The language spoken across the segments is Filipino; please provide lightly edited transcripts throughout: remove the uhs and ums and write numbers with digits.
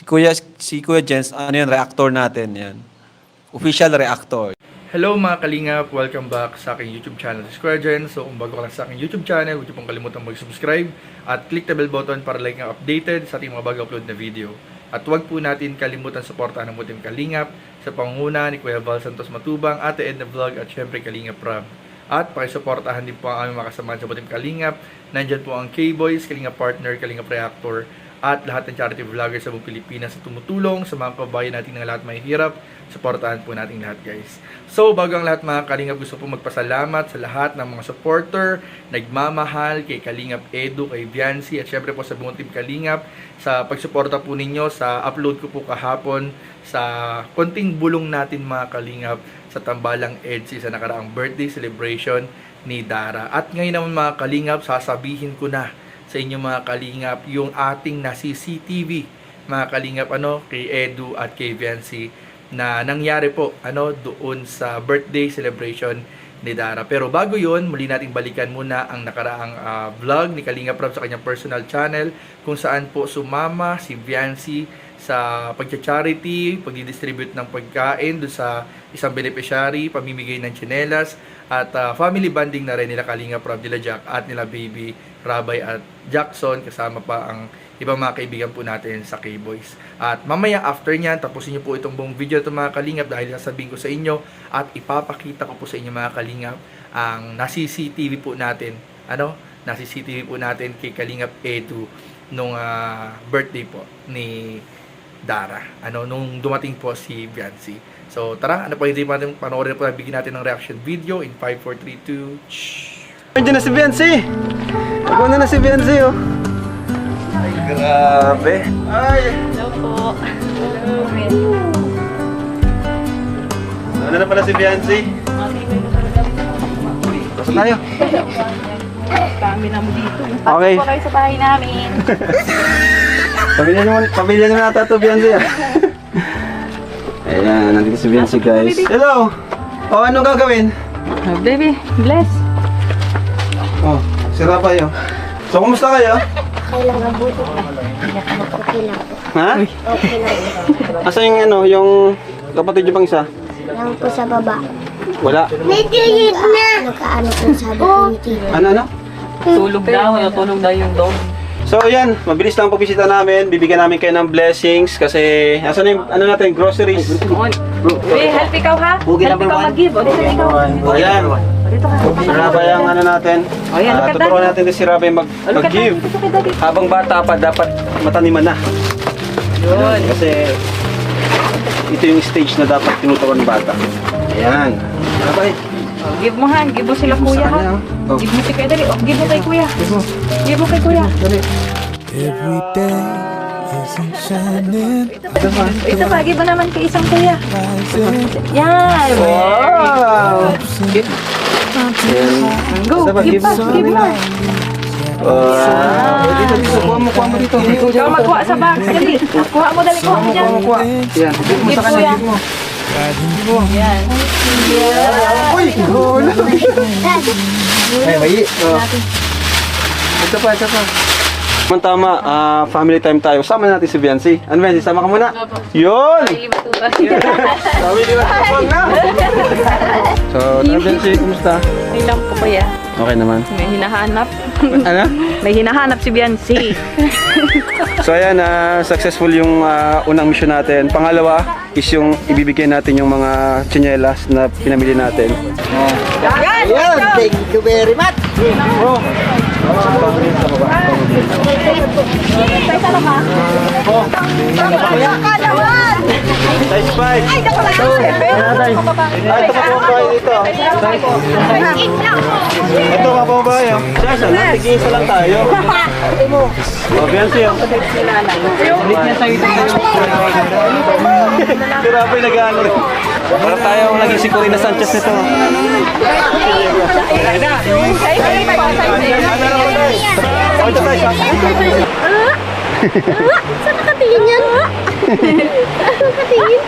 Kuya Jens, ano yun, reactor natin yan. Official reactor. Hello mga kalingap! Welcome back sa aking YouTube channel, Square Gen. So kung bago ka lang sa aking YouTube channel, huwag niyo pong kalimutan mag-subscribe at click the bell button para like ang updated sa ating mga bago-upload na video. At huwag po natin kalimutan suportahan ng Team Kalingap sa pangunguna ni Kuya Val Santos Matubang, Ate Edna Vlog at syempre Kalingap Rob. At pakisuportahan din po ang aming mga kasamahan sa Team Kalingap. Nandyan po ang K-Boys, Kalingap Partner, Kalingap Reactor, at lahat ng charity vloggers sa buong Pilipinas na tumutulong sa mga kababayan natin ng lahat may hirap. Suportahan po natin lahat, guys. So, bago ang lahat mga Kalingap, gusto po magpasalamat sa lahat ng mga supporter, nagmamahal kay Kalingap Edu, kay Viancy, at syempre po sa buong Team Kalingap sa pagsuporta po ninyo sa upload ko po kahapon sa konting bulong natin mga Kalingap sa Tambalang EDSI sa nakaraang birthday celebration ni Dara. At ngayon naman mga Kalingap, sasabihin ko na sa inyo mga Kalingap yung ating na CCTV mga Kalingap kay Edu at kay Viancy na nangyari po doon sa birthday celebration ni Dara. Pero bago yun, muli nating balikan muna ang nakaraang vlog ni Kalingap Rob sa kanyang personal channel kung saan po sumama si Viancy sa pagcha-charity, pagdi-distribute ng pagkain doon sa isang beneficiary, pamimigay ng tsinelas, at family bonding na rin nila Kalingap Rob, nila Jack at nila Baby, Rabay at Jackson, kasama pa ang ibang mga kaibigan po natin sa K-Boys. At mamaya after nyan, tapusin nyo po itong buong video ito mga Kalingap dahil sasabihin ko sa inyo at ipapakita ko po sa inyo mga Kalingap ang na-CCTV po natin. Na-CCTV po natin kay Kalingap Edu nung birthday po ni Dara. Nung dumating po si Viancy. So tara, pa hindi natin panoorin po, bigyan natin ng reaction video in 5, 4, 3, 2. Nandiyan na si Viancy! Ako na si Viancy, oh. Ay, grabe. Ay! Hello po. Ano na pala si Viancy? Pasok tayo. Kami naman dito. Okay. Pasok po kayo sa bahay namin. Pamilya nyo na ito, Viancy, ah. Ayan, nandito si Viancy, guys. Hello! Oh, anong gagawin? Oh, baby, bless. Oh, sira pa yun. So, kumusta kayo? Okay lang ang buto. Okay lang po. Ha? Okay lang. Asa yung kapatid nyo pang isa? Lang po sa baba. Wala. Nagkayit na! Nagkaano po sabi ko ni Tito. Ano? Tulog daw yung dog. So, yan. Mabilis lang ang pagbisita namin. Bibigyan namin kayo ng blessings kasi nasa na yung, natin, groceries. Hey, help ikaw ha? Help ikaw mag-give. O, dito ikaw. Ayan. Dito ka. Si Rabay ang natin. Oh, yan, look at Tuturuan that. natin din si Rabay mag-give. Dito ka, daddy. Habang bata pa, dapat mataniman na. Yun. Kasi ito yung stage na dapat tinuturuan ng bata. Ayan. Rabay. Oh, give mo ha. Give mo sila kuya ha. Oh. Give mo si kuya, dali. Oh, give mo kay kuya. Give mo kay kuya. Every day isn't shining. Ito pa, give mo naman kay isang kuya. Rising. Yan. Wow! Go, Isa pa, give pa, give more. Wow! Dito, kuha mo dito. Ikaw magkuha sa box, dali. Kuha mo, dali. Kuha mo dyan. Yan, give mo sa kanya, give mo. Yan. Uy! Gulo! Ay, may. Ito pa. Tama, family time tayo. Sama natin si Viancy. Ano, Viancy? Sama ka muna. Yun! Family matubang na! So, Viancy, kumusta? May lang po kuya. Okay naman. May hinahanap. Ano? May hinahanap si Biancy. So ayan, successful yung unang mission natin. Pangalawa is yung ibibigay natin yung mga tsinelas na pinamili natin. Ayan, thank you very much. Oh. Size 5. Ay, ito pa po dito. Ito pa po ba yun? Siya, tig-isa lang tayo. Oh, Biancy, oh. Si Rafael nag-ano rin. Para tayo naging si Corina Sanchez nito. Oh, ito tayo. Saan nakatingin yan? Nakatingin?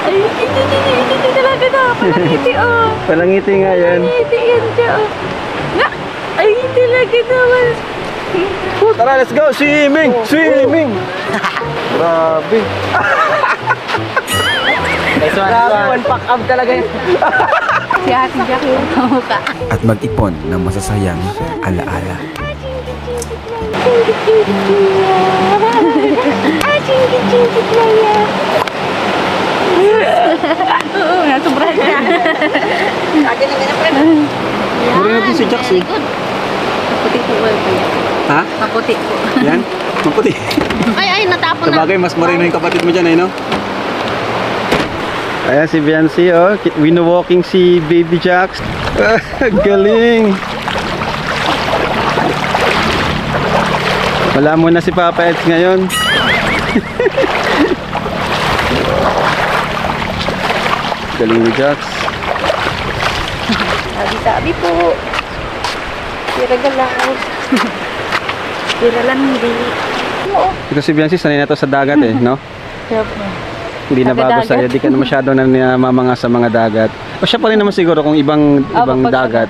Ay, hindi talaga na. Palangiti, oh. Palangiti nga yan. Palangiti yan siya, oh. Nga! Ay, talaga naman. Tara, let's go! Swimming! Swimming! Grabe. One pack up talaga yun. Si Ate Jackie yung kamukha. At mag-ipon ng masasayang alaala. Oo, nasubrahan ka. Muli natin si Jax eh. Maputi po ba yan? Ha? Maputi po. Yan? Maputi. Ay, natapon na. Sabagay, mas marino yung kapatid mo dyan, eh, no? Ayan si Biancy, oh. Wino-walking si Baby Jax. Galing! Wala muna si Papa Eds ngayon. Galing ni Jax. Sabi-sabi po. Tira galaw. Tira landi. Oo. Ito si Biancy, sanay na to sa dagat eh, no? Yup. Hindi na bago Taga-dagat. sa'yo, di ka na masyado na namamanga sa mga dagat. O siya pa rin naman siguro kung ibang pag- dagat.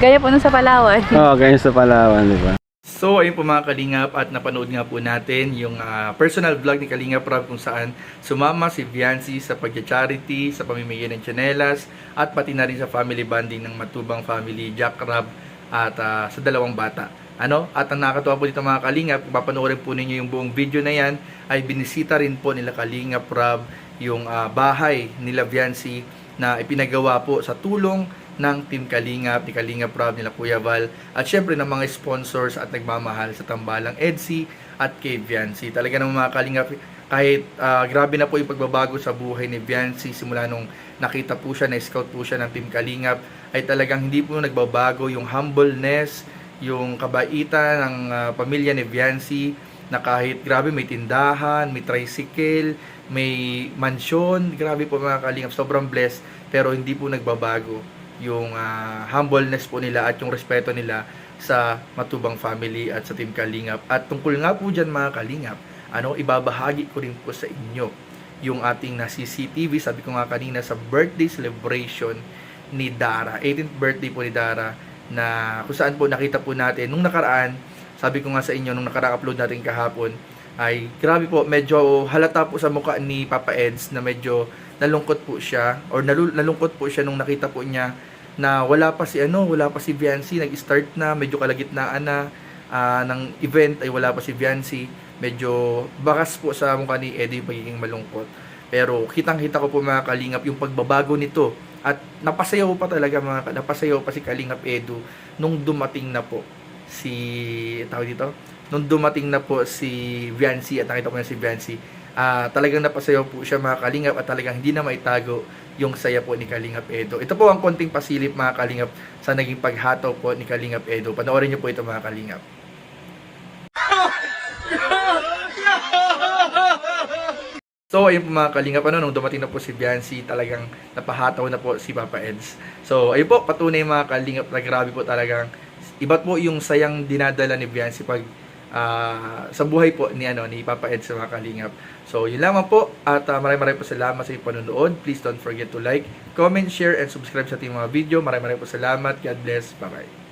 Gaya po nun sa Palawan. Oo, ganyan sa Palawan, di ba? So ayun po mga Kalingap, at napanood nga po natin yung personal vlog ni Kalingap Rob kung saan sumama si Viancy sa pagcha-charity, sa pamimigay ng tsinelas, at pati na rin sa family bonding ng Matubang family, Jack Rob, at sa dalawang bata. At ang nakakatuwa po dito mga Kalingap, kung papanoorin po ninyo yung buong video na yan, ay binisita rin po nila Kalingap Rob yung bahay nila Viancy na ipinagawa po sa tulong ng Team Kalingap, ni Kalingap Rob, nila Kuya Val, at syempre ng mga sponsors at nagmamahal sa Tambalang EDSI at kay Viancy. Talaga naman mga Kalingap, kahit grabe na po yung pagbabago sa buhay ni Viancy simula nung nakita po siya, na-scout po siya ng Team Kalingap, ay talagang hindi po nagbabago yung humbleness, yung kabaitan ng pamilya ni Viancy, na kahit grabe may tindahan, may tricycle, may mansyon, grabe po mga Kalingap, sobrang blessed, pero hindi po nagbabago yung humbleness po nila at yung respeto nila sa Matubang family at sa Team Kalingap. At tungkol nga po dyan mga Kalingap, ibabahagi ko rin po sa inyo yung ating na CCTV, sabi ko nga kanina, sa birthday celebration ni Dara, 18th birthday po ni Dara, na kung saan po nakita po natin nung nakaraan, sabi ko nga sa inyo nung nakaka-upload natin kahapon, ay grabe po, medyo halata po sa mukha ni Papa Eds na medyo nalungkot po siya, or nalungkot po siya nung nakita po niya na wala pa si Viancy, nag-start na, medyo kalagitnaan na ng event ay wala pa si Viancy. Medyo bakas po sa mukha ni Eddie yung pagiging malungkot. Pero kitang-kita ko po mga Kalingap yung pagbabago nito, at napasayaw pa si Kalingap Edu nung dumating na po si Viancy, at nakita ko na si Viancy. Talagang napasayaw po siya mga Kalingap, at talagang hindi na maitago yung saya po ni Kalingap Edo. Ito po ang konting pasilip mga Kalingap sa naging paghataw po ni Kalingap Edo. Panoorin niyo po ito mga Kalingap. So ayun po mga Kalingap, nung dumating na po si Viancy, talagang napahataw na po si Papa Eds. So ayun po, patunay mga Kalingap na grabe po talagang iba't po yung sayang dinadala ni Viancy pag sa buhay po ni Papa Eds sa mga Kalingap. So yun lamang po, at maraming po salamat sa inyong panonood. Please don't forget to like, comment, share, and subscribe sa ating mga video. Maraming po salamat. God bless. Bye bye.